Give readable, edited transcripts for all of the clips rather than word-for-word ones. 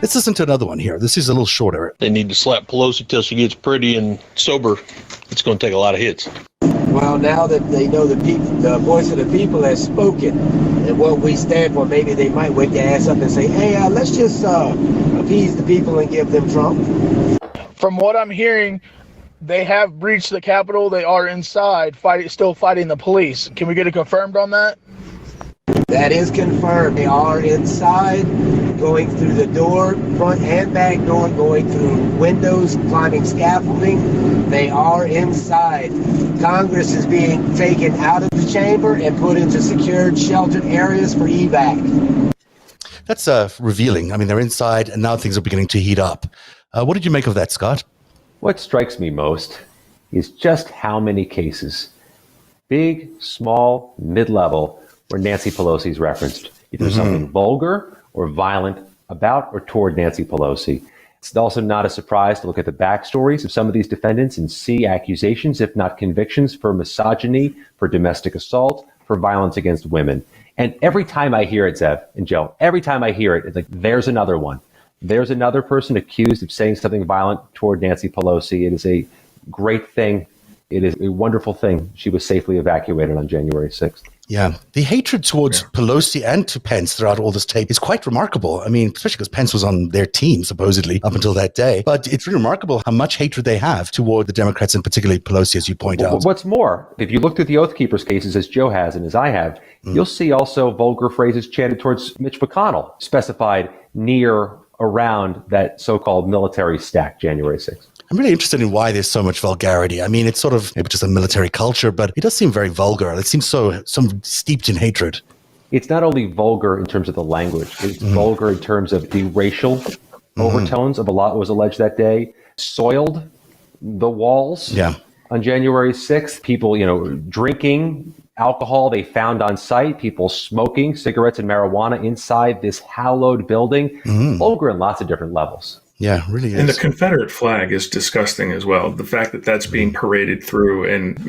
Let's listen to another one here. This is a little shorter. They need to slap Pelosi till she gets pretty and sober. It's going to take a lot of hits. Well, now that they know the voice of the people has spoken and what we stand for, maybe they might wake their ass up and say, hey, let's just appease the people and give them Trump. From what I'm hearing, they have breached the Capitol. They are inside, still fighting the police. Can we get it confirmed on that? That is confirmed. They are inside, going through the door, front and back door, going through windows, climbing scaffolding. They are inside. Congress is being taken out of the chamber and put into secured, sheltered areas for evac. That's revealing. I mean, they're inside, and now things are beginning to heat up. What did you make of that, Scott? What strikes me most is just how many cases, big, small, mid-level, where Nancy Pelosi is referenced. Either something vulgar or violent about or toward Nancy Pelosi. It's also not a surprise to look at the backstories of some of these defendants and see accusations, if not convictions, for misogyny, for domestic assault, for violence against women. And every time I hear it, Zev and Joe, every time I hear it, it's like, there's another one. There's another person accused of saying something violent toward Nancy Pelosi. It is a great thing. It is a wonderful thing. She was safely evacuated on January 6th. Yeah, the hatred towards Pelosi and to Pence throughout all this tape is quite remarkable. I mean, especially because Pence was on their team, supposedly, up until that day. But it's really remarkable how much hatred they have toward the Democrats, and particularly Pelosi, as you point out. What's more, if you look through the Oath Keepers cases, as Joe has and as I have, you'll see also vulgar phrases chanted towards Mitch McConnell, specified near, around that so-called military stack, January 6th. I'm really interested in why there's so much vulgarity. I mean, it's sort of maybe just a military culture, but it does seem very vulgar. It seems so steeped in hatred. It's not only vulgar in terms of the language. It's vulgar in terms of the racial overtones of a lot was alleged that day. Soiled the walls on January 6th. People, drinking alcohol they found on site. People smoking cigarettes and marijuana inside this hallowed building. Vulgar in lots of different levels. Yeah, really is. And the Confederate flag is disgusting as well. The fact that that's being paraded through and,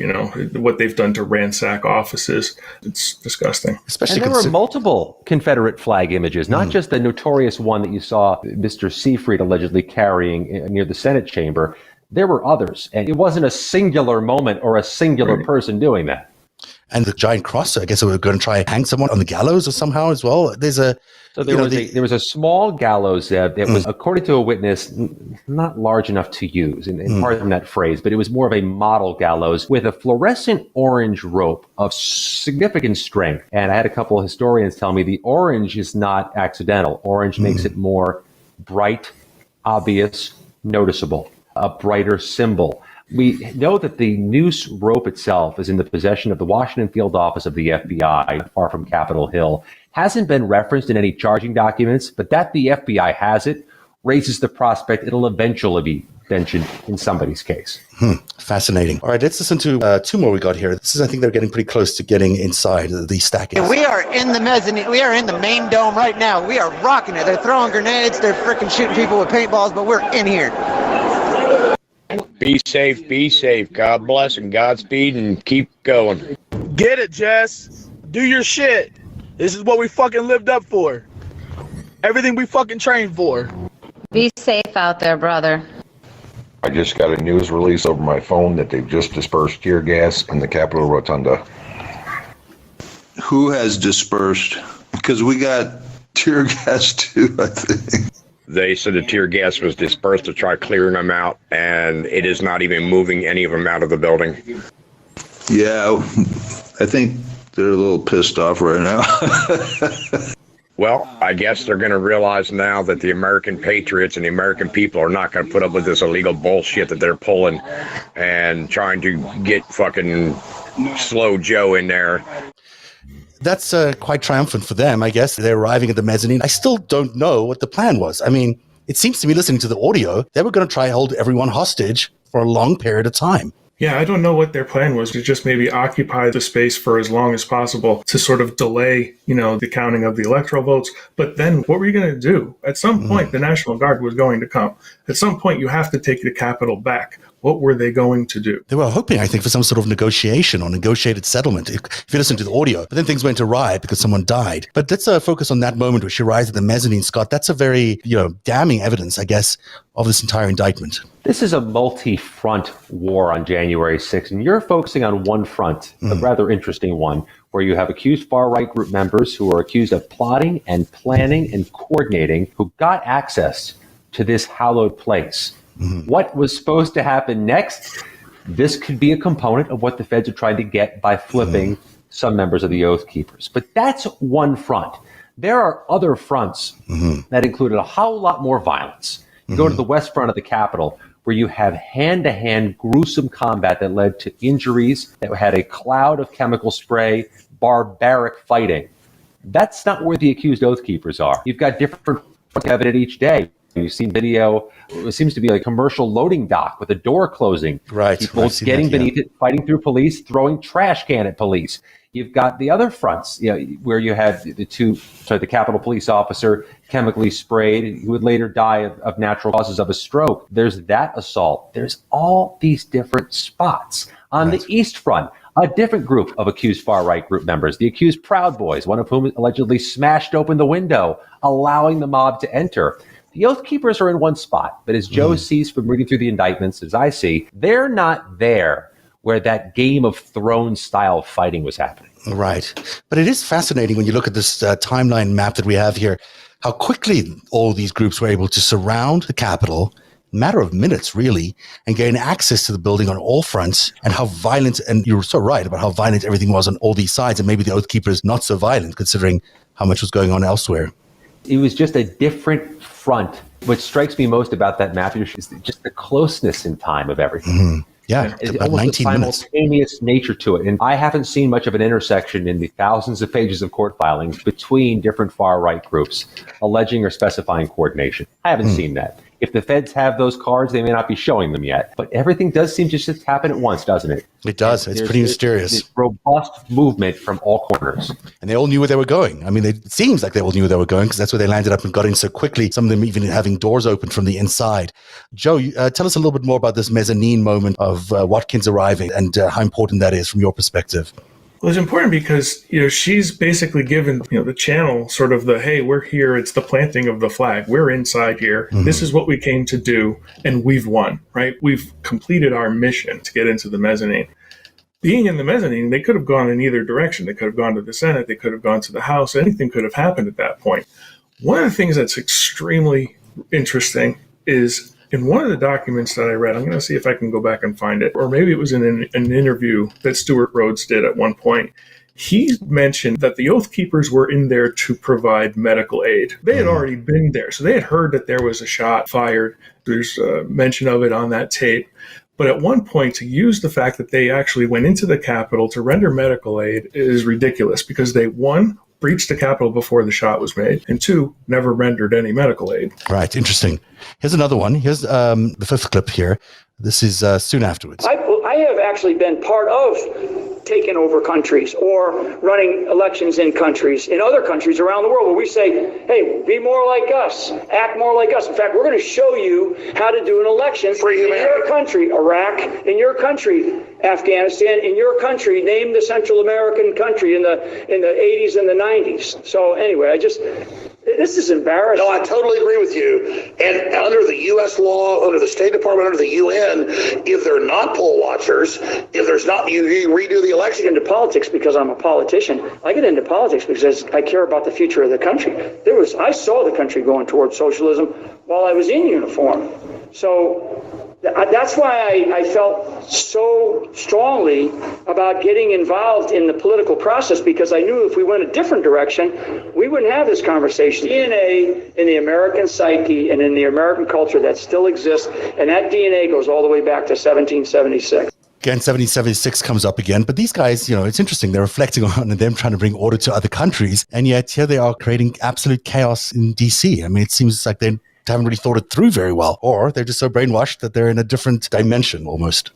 what they've done to ransack offices, it's disgusting. Especially and there were multiple Confederate flag images, not just the notorious one that you saw Mr. Seyfried allegedly carrying near the Senate chamber. There were others, and it wasn't a singular moment or a singular person doing that. And the giant cross, I guess they were going to try and hang someone on the gallows or somehow as well. There was a small gallows that was, according to a witness, not large enough to use, and pardon that phrase, but it was more of a model gallows with a fluorescent orange rope of significant strength. And I had a couple of historians tell me the orange is not accidental. Orange makes it more bright, obvious, noticeable, a brighter symbol. We know that the noose rope itself is in the possession of the Washington field office of the FBI, far from Capitol Hill. Hasn't been referenced in any charging documents, but that the FBI has it raises the prospect it'll eventually be mentioned in somebody's case. Fascinating. All right, let's listen to two more we got here. I think they're getting pretty close to getting inside the stacking. We are in the mezzanine. We are in the main dome right now. We are rocking it. They're throwing grenades. They're freaking shooting people with paintballs, but we're in here. Be safe. God bless and Godspeed, and keep going. Get it, Jess. Do your shit. This is what we fucking lived up for. Everything we fucking trained for. Be safe out there, brother. I just got a news release over my phone that they've just dispersed tear gas in the Capitol Rotunda. Who has dispersed? Because we got tear gas too, I think. They said the tear gas was dispersed to try clearing them out, and it is not even moving any of them out of the building. Yeah, I think they're a little pissed off right now. Well, I guess they're going to realize now that the American patriots and the American people are not going to put up with this illegal bullshit that they're pulling and trying to get fucking Slow Joe in there. That's quite triumphant for them, I guess. They're arriving at the mezzanine. I still don't know what the plan was. I mean, it seems to me, listening to the audio, they were going to try to hold everyone hostage for a long period of time. Yeah, I don't know what their plan was, to just maybe occupy the space for as long as possible to sort of delay, the counting of the electoral votes. But then what were you going to do? At some point, the National Guard was going to come. At some point, you have to take the Capitol back. What were they going to do? They were hoping, I think, for some sort of negotiation or negotiated settlement, if you listen to the audio. But then things went awry because someone died. But let's focus on that moment where she arrives at the mezzanine, Scott. That's a very, damning evidence, I guess, of this entire indictment. This is a multi-front war on January 6th, and you're focusing on one front, a rather interesting one, where you have accused far-right group members who are accused of plotting and planning and coordinating, who got access to this hallowed place. What was supposed to happen next? This could be a component of what the feds are trying to get by flipping some members of the Oath Keepers. But that's one front. There are other fronts that included a whole lot more violence. You go to the west front of the Capitol, where you have hand-to-hand gruesome combat that led to injuries, that had a cloud of chemical spray, barbaric fighting. That's not where the accused Oath Keepers are. You've got different evidence each day. You've seen video. It seems to be like a commercial loading dock with a door closing. Right. People getting beneath it, fighting through police, throwing trash can at police. You've got the other fronts, where you have the Capitol Police officer chemically sprayed, who would later die of natural causes of a stroke. There's that assault. There's all these different spots. On the East Front, a different group of accused far-right group members, the accused Proud Boys, one of whom allegedly smashed open the window, allowing the mob to enter. The Oath Keepers are in one spot, but as Joe sees from reading through the indictments, as I see, they're not there where that Game of Thrones style fighting was happening. Right. But it is fascinating when you look at this timeline map that we have here, how quickly all these groups were able to surround the Capitol, a matter of minutes, really, and gain access to the building on all fronts, and how violent, and you're so right about how violent everything was on all these sides, and maybe the Oath Keepers not so violent, considering how much was going on elsewhere. It was just a different front. What strikes me most about that map is just the closeness in time of everything. Yeah, it's about 19 minutes. Simultaneous nature to it. And I haven't seen much of an intersection in the thousands of pages of court filings between different far-right groups alleging or specifying coordination. I haven't seen that. If the feds have those cards, they may not be showing them yet. But everything does seem to just happen at once, doesn't it? It does. It's pretty mysterious. This robust movement from all corners. And they all knew where they were going. I mean, it seems like they all knew where they were going because that's where they landed up and got in so quickly, some of them even having doors open from the inside. Joe, tell us a little bit more about this mezzanine moment of Watkins arriving and how important that is from your perspective. Well, it's important because, she's basically given, the channel sort of the, hey, we're here. It's the planting of the flag. We're inside here. This is what we came to do. And we've won, right? We've completed our mission to get into the mezzanine. Being in the mezzanine, they could have gone in either direction. They could have gone to the Senate. They could have gone to the House. Anything could have happened at that point. One of the things that's extremely interesting is in one of the documents that I read, I'm going to see if I can go back and find it, or maybe it was in an interview that Stuart Rhodes did at one point. He mentioned that the Oath Keepers were in there to provide medical aid. They had already been there, so they had heard that there was a shot fired. There's a mention of it on that tape. But at one point, to use the fact that they actually went into the Capitol to render medical aid is ridiculous because they, one, breached the Capitol before the shot was made, and two, never rendered any medical aid. Right, interesting. Here's another one. Here's the fifth clip here. This is soon afterwards. I have actually been part of taking over countries or running elections in other countries around the world where we say, hey, be more like us, act more like us. In fact, we're going to show you how to do an election in your country, Iraq, in your country, Afghanistan, in your country, name the Central American country in the 80s and the 90s. So anyway, this is embarrassing. No, I totally agree with you. And under the U.S. law, under the State Department, under the UN, if they're not poll watchers, if there's not, you redo the election. Into politics because I'm a politician. I get into politics because I care about the future of the country. I saw the country going towards socialism while I was in uniform. So that's why I felt so strongly about getting involved in the political process, because I knew if we went a different direction, we wouldn't have this conversation. DNA in the American psyche and in the American culture that still exists, and that DNA goes all the way back to 1776. Again, 1776 comes up again, but these guys, it's interesting. They're reflecting on them trying to bring order to other countries, and yet here they are creating absolute chaos in D.C. I mean, it seems like they haven't really thought it through very well, or they're just so brainwashed that they're in a different dimension almost.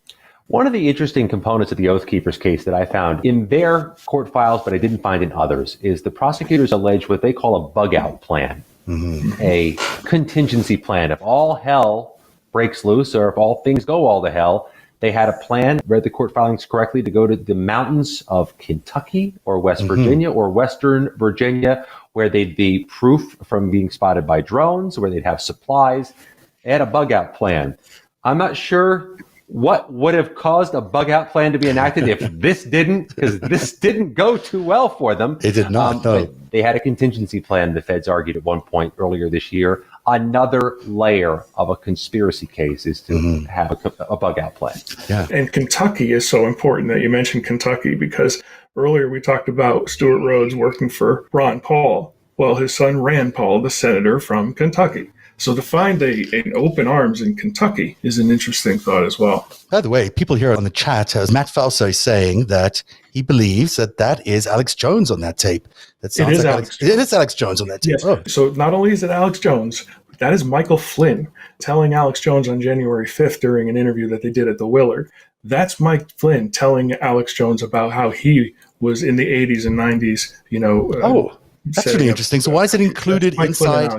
One of the interesting components of the Oath Keepers case that I found in their court files, but I didn't find in others, is the prosecutors allege what they call a bug-out plan, a contingency plan. If all hell breaks loose or if all things go all to hell, they had a plan, read the court filings correctly, to go to the mountains of Kentucky or West Virginia or Western Virginia, where they'd be proof from being spotted by drones, where they'd have supplies. They had a bug out plan. I'm not sure what would have caused a bug out plan to be enacted if this didn't, because this didn't go too well for them. It did not, no. They had a contingency plan, the feds argued at one point earlier this year. Another layer of a conspiracy case is to have a bug out plan. Yeah. And Kentucky is so important that you mentioned Kentucky, because earlier we talked about Stuart Rhodes working for Ron Paul. Well, his son Rand Paul, the senator from Kentucky. So to find an open arms in Kentucky is an interesting thought as well. By the way, people here on the chat, Matt Falso is saying that he believes that is Alex Jones on that tape. That sounds like it is Alex Jones on that tape. Yes. Oh. So not only is it Alex Jones, but that is Michael Flynn telling Alex Jones on January 5th during an interview that they did at the Willard. That's Mike Flynn telling Alex Jones about how he was in the 80s and 90s, that's really interesting. So why is it included inside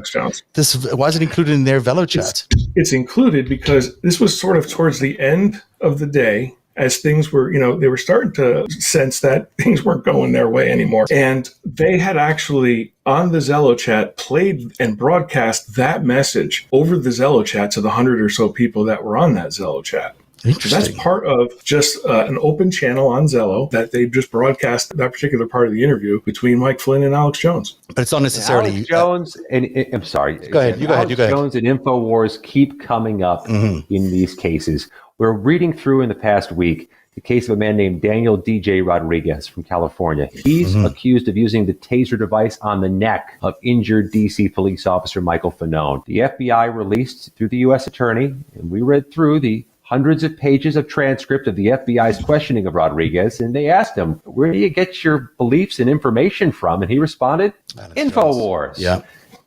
this? Why is it included in their Velo chat? It's included because this was sort of towards the end of the day, as things were, they were starting to sense that things weren't going their way anymore. And they had actually, on the Zello chat, played and broadcast that message over the Zello chat to the 100 or so people that were on that Zello chat. Interesting. That's part of just an open channel on Zello that they just broadcast that particular part of the interview between Mike Flynn and Alex Jones. But it's not necessarily Alex Jones. I'm sorry. Go ahead. You go ahead. Jones and InfoWars keep coming up in these cases. We're reading through in the past week the case of a man named Daniel DJ Rodriguez from California. He's accused of using the taser device on the neck of injured D.C. police officer Michael Fanone. The FBI released through the U.S. attorney, and we read through the hundreds of pages of transcript of the FBI's questioning of Rodriguez, and they asked him, where do you get your beliefs and information from? And he responded, InfoWars. Yeah.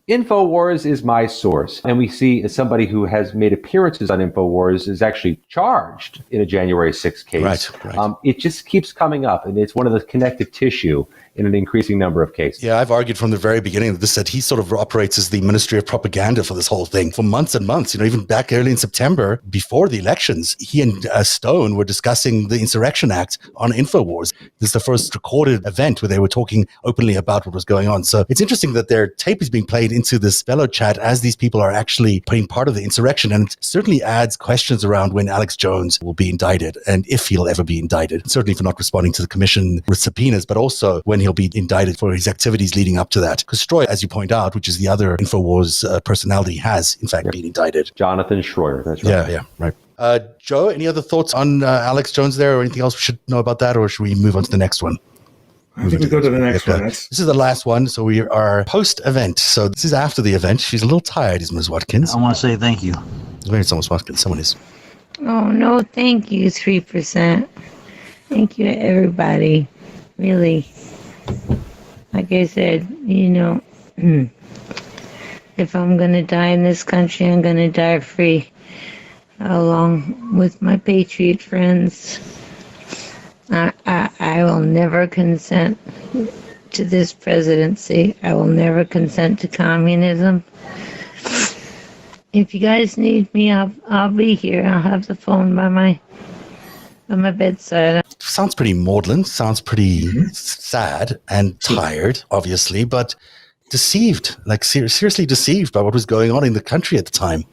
InfoWars is my source. And we see as somebody who has made appearances on InfoWars is actually charged in a January 6th case. Right. It just keeps coming up, and it's one of the connective tissue in an increasing number of cases. Yeah, I've argued from the very beginning that he sort of operates as the Ministry of Propaganda for this whole thing for months and months. Even back early in September, before the elections, he and Stone were discussing the Insurrection Act on InfoWars. This is the first recorded event where they were talking openly about what was going on. So it's interesting that their tape is being played into this Velo chat as these people are actually playing part of the insurrection. And it certainly adds questions around when Alex Jones will be indicted and if he'll ever be indicted. Certainly for not responding to the commission with subpoenas, but also when he'll be indicted for his activities leading up to that. Because Stroy, as you point out, which is the other InfoWars personality, has in fact been indicted. Jonathan Schroyer, that's right. Yeah, right. Joe, any other thoughts on Alex Jones there, or anything else we should know about that, or should we move on to the next one? I think we go to the next one. This is the last one, so we are post-event. So this is after the event. She's a little tired, is Ms. Watkins. I want to say thank you. Maybe it's almost Watkins. Someone is. Oh, no, thank you, 3%. Thank you to everybody. Really. Like I said, if I'm going to die in this country, I'm going to die free, along with my patriot friends. I will never consent to this presidency. I will never consent to communism. If you guys need me, I'll be here. I'll have the phone by my bedside. Sounds pretty maudlin. Sounds pretty sad and tired, obviously, but deceived. Like seriously deceived by what was going on in the country at the time.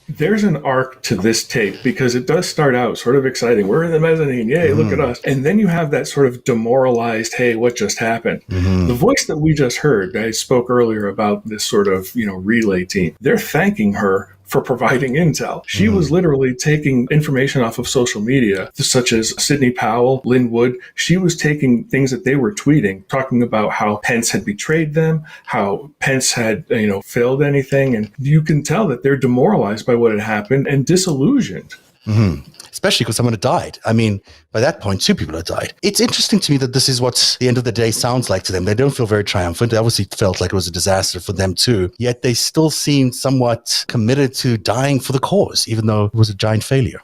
There's an arc to this tape because it does start out sort of exciting. We're in the mezzanine. Yay, look at us. And then you have that sort of demoralized, hey, what just happened? The voice that we just heard, I spoke earlier about this sort of, relay team. They're thanking her for providing intel. She was literally taking information off of social media, such as Sidney Powell, Lynn Wood. She was taking things that they were tweeting, talking about how Pence had betrayed them, how Pence had, failed anything. And you can tell that they're demoralized by what had happened and disillusioned. Especially because someone had died. I mean, by that point, 2 people had died. It's interesting to me that this is what the end of the day sounds like to them. They don't feel very triumphant. They obviously felt like it was a disaster for them too. Yet they still seemed somewhat committed to dying for the cause, even though it was a giant failure.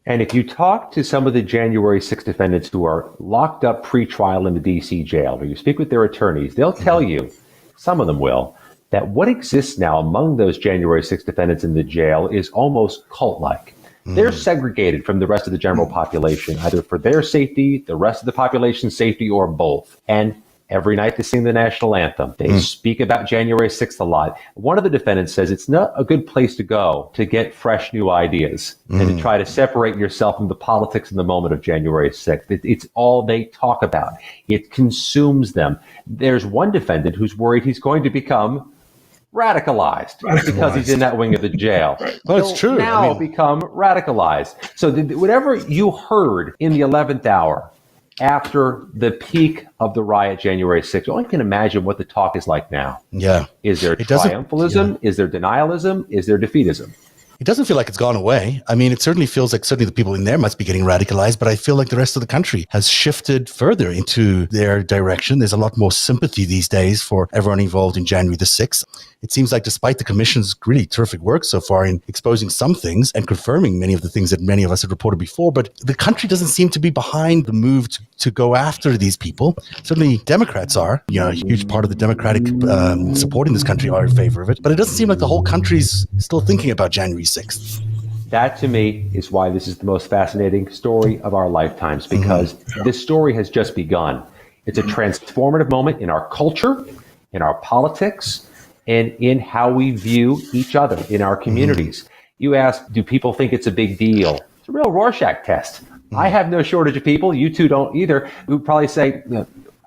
And if you talk to some of the January 6 defendants who are locked up pre-trial in the D.C. jail, or you speak with their attorneys, they'll tell you, some of them will, that what exists now among those January 6th defendants in the jail is almost cult-like. They're segregated from the rest of the general population, either for their safety, the rest of the population's safety, or both. And every night they sing the national anthem. They speak about January 6th a lot. One of the defendants says it's not a good place to go to get fresh new ideas and to try to separate yourself from the politics in the moment of January 6th. It's all they talk about. It consumes them. There's one defendant who's worried he's going to become radicalized because he's in that wing of the jail. Well, it's true. Now become radicalized. So whatever you heard in the 11th hour after the peak of the riot, January 6th, I can imagine what the talk is like now. Yeah. Is there triumphalism? Yeah. Is there denialism? Is there defeatism? It doesn't feel like it's gone away. I mean, it certainly feels like certainly the people in there must be getting radicalized, but I feel like the rest of the country has shifted further into their direction. There's a lot more sympathy these days for everyone involved in January the 6th. It seems like despite the commission's really terrific work so far in exposing some things and confirming many of the things that many of us had reported before, but the country doesn't seem to be behind the move to go after these people. Certainly Democrats are, a huge part of the Democratic support in this country are in favor of it, but it doesn't seem like the whole country's still thinking about January 6th. That, to me, is why this is the most fascinating story of our lifetimes, because this story has just begun. It's a transformative moment in our culture, in our politics, and in how we view each other in our communities. You ask, do people think it's a big deal? It's a real Rorschach test. I have no shortage of people, you two don't either, who probably say,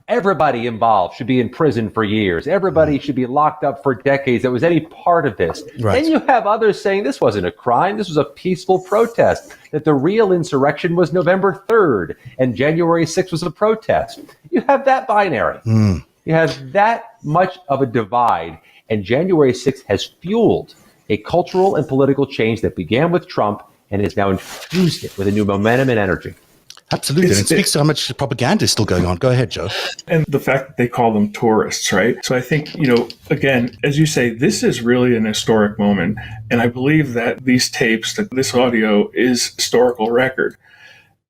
everybody involved should be in prison for years. Everybody should be locked up for decades that was any part of this. Right. Then you have others saying this wasn't a crime. This was a peaceful protest, that the real insurrection was November 3rd and January 6th was a protest. You have that binary. You have that much of a divide. And January 6th has fueled a cultural and political change that began with Trump and has now infused it with a new momentum and energy. Absolutely. And it speaks to how much propaganda is still going on. Go ahead, Joe. And the fact that they call them tourists, right? So I think, again, as you say, this is really an historic moment. And I believe that these tapes, that this audio is historical record.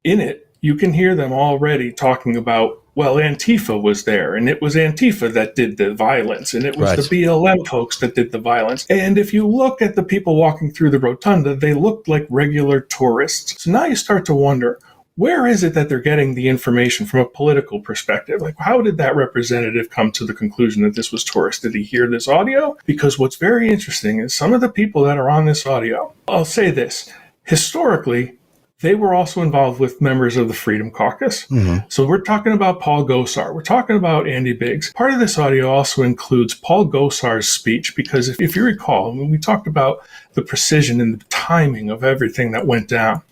In it, you can hear them already talking about, well, Antifa was there, and it was Antifa that did the violence, and it was the BLM folks that did the violence. And if you look at the people walking through the rotunda, they looked like regular tourists. So now you start to wonder, where is it that they're getting the information from a political perspective? Like, how did that representative come to the conclusion that this was tourists? Did he hear this audio? Because what's very interesting is some of the people that are on this audio, I'll say this, historically, they were also involved with members of the Freedom Caucus. So we're talking about Paul Gosar. We're talking about Andy Biggs. Part of this audio also includes Paul Gosar's speech, because if you recall, when we talked about the precision and the timing of everything that went down,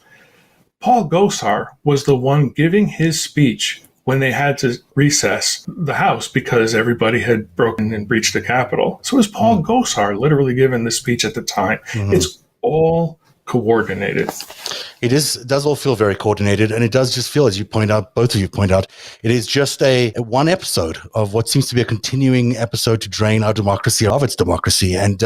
Paul Gosar was the one giving his speech when they had to recess the House because everybody had broken and breached the Capitol. So it was Paul Gosar literally giving the speech at the time. It's all coordinated. It does all feel very coordinated, and it does just feel, as you point out, both of you point out, it is just a one episode of what seems to be a continuing episode to drain our democracy of its democracy. And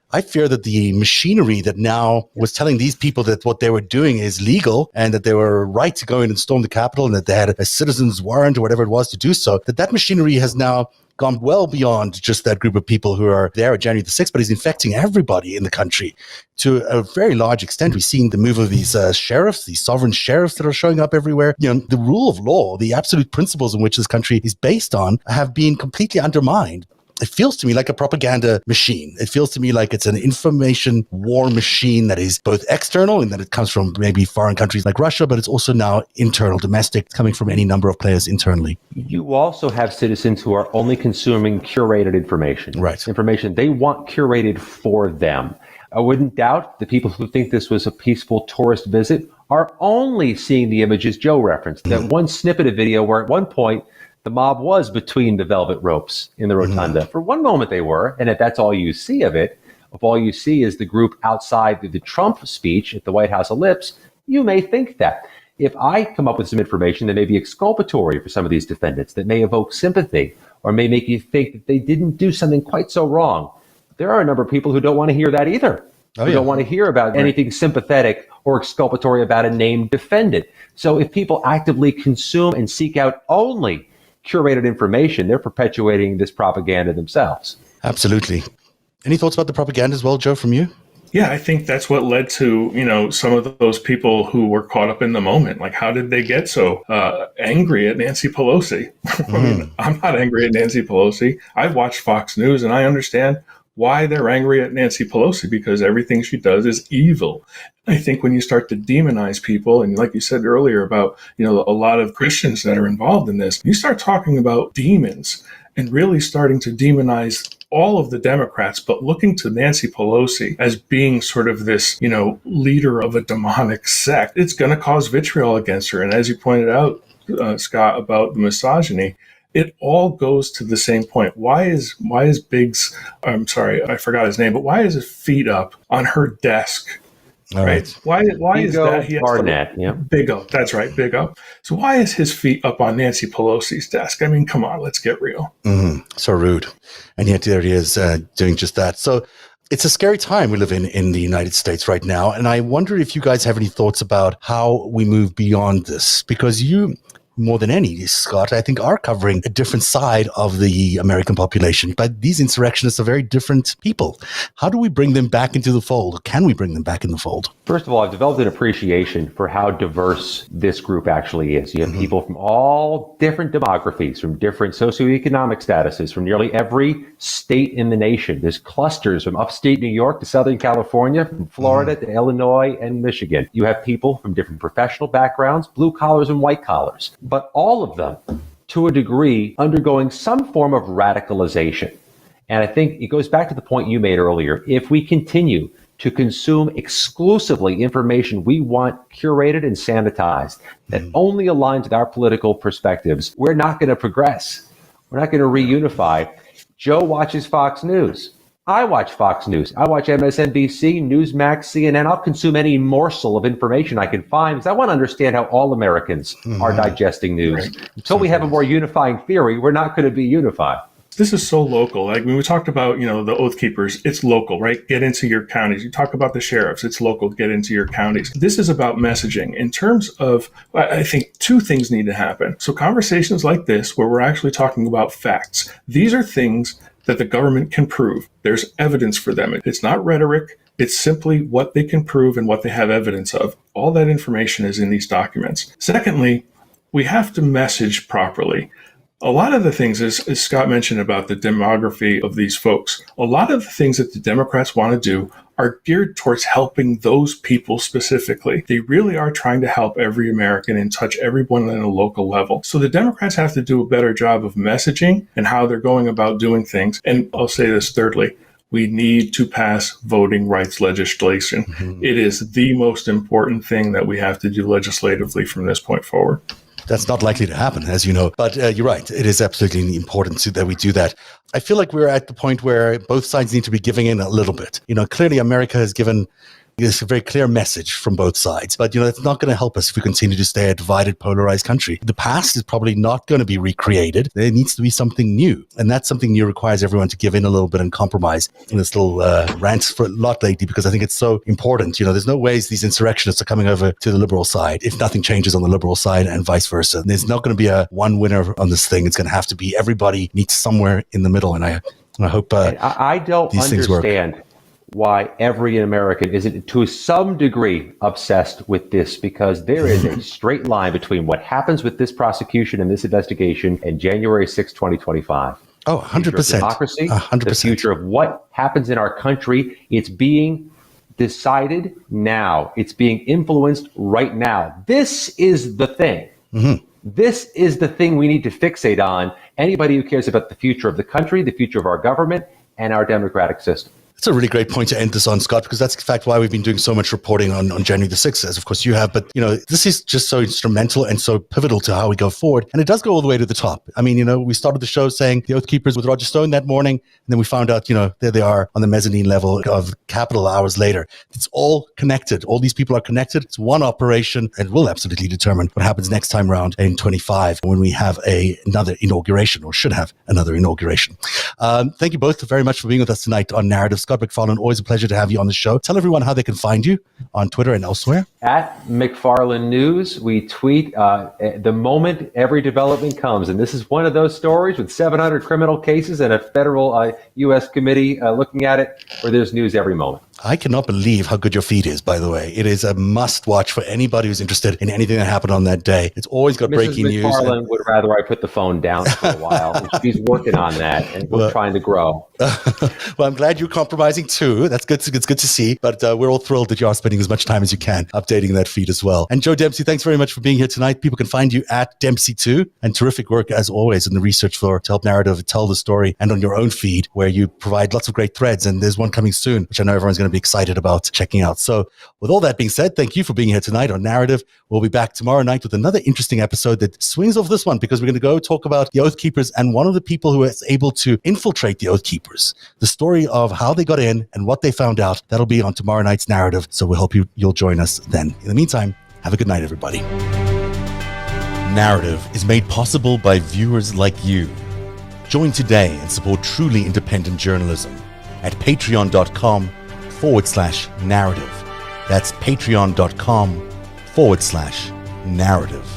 I fear that the machinery that now was telling these people that what they were doing is legal and that they were right to go in and storm the Capitol and that they had a citizen's warrant or whatever it was to do so, that machinery has now gone well beyond just that group of people who are there at January the 6th, but is infecting everybody in the country to a very large extent. We've seen the move of these sheriffs, these sovereign sheriffs that are showing up everywhere. The rule of law, the absolute principles in which this country is based on, have been completely undermined. It feels to me like a propaganda machine. It feels to me like it's an information war machine that is both external in that it comes from maybe foreign countries like Russia, but it's also now internal, domestic, coming from any number of players internally. You also have citizens who are only consuming curated information. Right. Information they want curated for them. I wouldn't doubt the people who think this was a peaceful tourist visit are only seeing the images Joe referenced. That one snippet of video where at one point the mob was between the velvet ropes in the rotunda. For one moment they were, and if that's all you see of it, if all you see is the group outside the Trump speech at the White House ellipse, you may think that. If I come up with some information that may be exculpatory for some of these defendants, that may evoke sympathy, or may make you think that they didn't do something quite so wrong, there are a number of people who don't want to hear that either. Who don't want to hear about anything sympathetic or exculpatory about a named defendant. So if people actively consume and seek out only curated information, they're perpetuating this propaganda themselves. Absolutely. Any thoughts about the propaganda as well, Joe, from you? Yeah, I think that's what led to, some of those people who were caught up in the moment. Like, how did they get so angry at Nancy Pelosi? I mean, I'm not angry at Nancy Pelosi. I've watched Fox News and I understand why they're angry at Nancy Pelosi, because everything she does is evil. I think when you start to demonize people, and like you said earlier about, a lot of Christians that are involved in this, you start talking about demons and really starting to demonize all of the Democrats, but looking to Nancy Pelosi as being sort of this, leader of a demonic sect, it's going to cause vitriol against her. And as you pointed out, Scott, about the misogyny, it all goes to the same point. Why is Biggs, I'm sorry, I forgot his name, but why is his feet up on her desk? All right. Why is that? He Barnett, yeah. Big O, that's right, Big O. So why is his feet up on Nancy Pelosi's desk? I mean, come on, let's get real. So rude. And yet there he is doing just that. So it's a scary time we live in the United States right now. And I wonder if you guys have any thoughts about how we move beyond this, because you, more than any, Scott, I think are covering a different side of the American population. But these insurrectionists are very different people. How do we bring them back into the fold? Can we bring them back in the fold? First of all, I've developed an appreciation for how diverse this group actually is. You have people from all different demographies, from different socioeconomic statuses, from nearly every state in the nation. There's clusters from upstate New York to Southern California, from Florida to Illinois and Michigan. You have people from different professional backgrounds, blue collars and white collars, but all of them, to a degree, undergoing some form of radicalization. And I think it goes back to the point you made earlier. If we continue to consume exclusively information we want curated and sanitized that only aligns with our political perspectives, we're not going to progress. We're not going to reunify. Joe watches Fox News. I watch Fox News. I watch MSNBC, Newsmax, CNN. I'll consume any morsel of information I can find because I want to understand how all Americans are digesting news. Right. Until we have a more unifying theory, we're not going to be unified. This is so local. Like when we talked about, the Oath Keepers, it's local, right? Get into your counties. You talk about the sheriffs, it's local, get into your counties. This is about messaging. In terms of, I think two things need to happen. So conversations like this, where we're actually talking about facts, these are things that the government can prove. There's evidence for them. It's not rhetoric. It's simply what they can prove and what they have evidence of. All that information is in these documents. Secondly, we have to message properly. A lot of the things, as Scott mentioned about the demography of these folks, a lot of the things that the Democrats want to do are geared towards helping those people specifically. They really are trying to help every American and touch everyone on a local level. So the Democrats have to do a better job of messaging and how they're going about doing things. And I'll say this thirdly, we need to pass voting rights legislation. It is the most important thing that we have to do legislatively from this point forward. That's not likely to happen, as you know. But you're right. It is absolutely important that we do that. I feel like we're at the point where both sides need to be giving in a little bit. Clearly America has given It's a very clear message from both sides. But, it's not going to help us if we continue to stay a divided, polarized country. The past is probably not going to be recreated. There needs to be something new. And that something new requires everyone to give in a little bit and compromise. In this little rants for a lot lately, because I think it's so important. There's no ways these insurrectionists are coming over to the liberal side if nothing changes on the liberal side and vice versa. There's not going to be a one winner on this thing. It's going to have to be everybody meets somewhere in the middle. And I hope I don't these things understand work. Why every American isn't to some degree obsessed with this, because there is a straight line between what happens with this prosecution and this investigation and January 6, 2025. Oh, 100%. Democracy, 100%. The future of what happens in our country, it's being decided now. It's being influenced right now. This is the thing. Mm-hmm. This is the thing we need to fixate on. Anybody who cares about the future of the country, the future of our government, and our democratic system. It's a really great point to end this on, Scott, because that's in fact why we've been doing so much reporting on January the 6th, as of course you have. But, this is just so instrumental and so pivotal to how we go forward. And it does go all the way to the top. I mean, we started the show saying the Oath Keepers with Roger Stone that morning. And then we found out, there they are on the mezzanine level of Capitol hours later. It's all connected. All these people are connected. It's one operation, and will absolutely determine what happens next time around in 25 when we have another inauguration, or should have another inauguration. Thank you both very much for being with us tonight on Narrative Scott Macfarlane, always a pleasure to have you on the show. Tell everyone how they can find you on Twitter and elsewhere. At Macfarlane News, we tweet the moment every development comes. And this is one of those stories with 700 criminal cases and a federal U.S. committee looking at it, where there's news every moment. I cannot believe how good your feed is, by the way. It is a must watch for anybody who's interested in anything that happened on that day. It's always got breaking news. Mrs. Macfarlane would rather I put the phone down for a while. She's working on that, and we're trying to grow. Well, I'm glad you're compromising too. That's good. It's good to see. But we're all thrilled that you are spending as much time as you can updating that feed as well. And Joe Dempsey, thanks very much for being here tonight. People can find you at Dempsey2, and terrific work as always in the research to help narrative tell the story, and on your own feed where you provide lots of great threads. And there's one coming soon, which I know everyone's going to be excited about checking out. So with all that being said, thank you for being here tonight on Narrative. We'll be back tomorrow night with another interesting episode that swings off this one, because we're going to go talk about the Oath Keepers and one of the people who was able to infiltrate the Oath Keepers. The story of how they got in and what they found out. That'll be on tomorrow night's Narrative. So we hope you'll join us then. In the meantime, have a good night, everybody. Narrative is made possible by viewers like you. Join today and support truly independent journalism at patreon.com/narrative. That's patreon.com/narrative.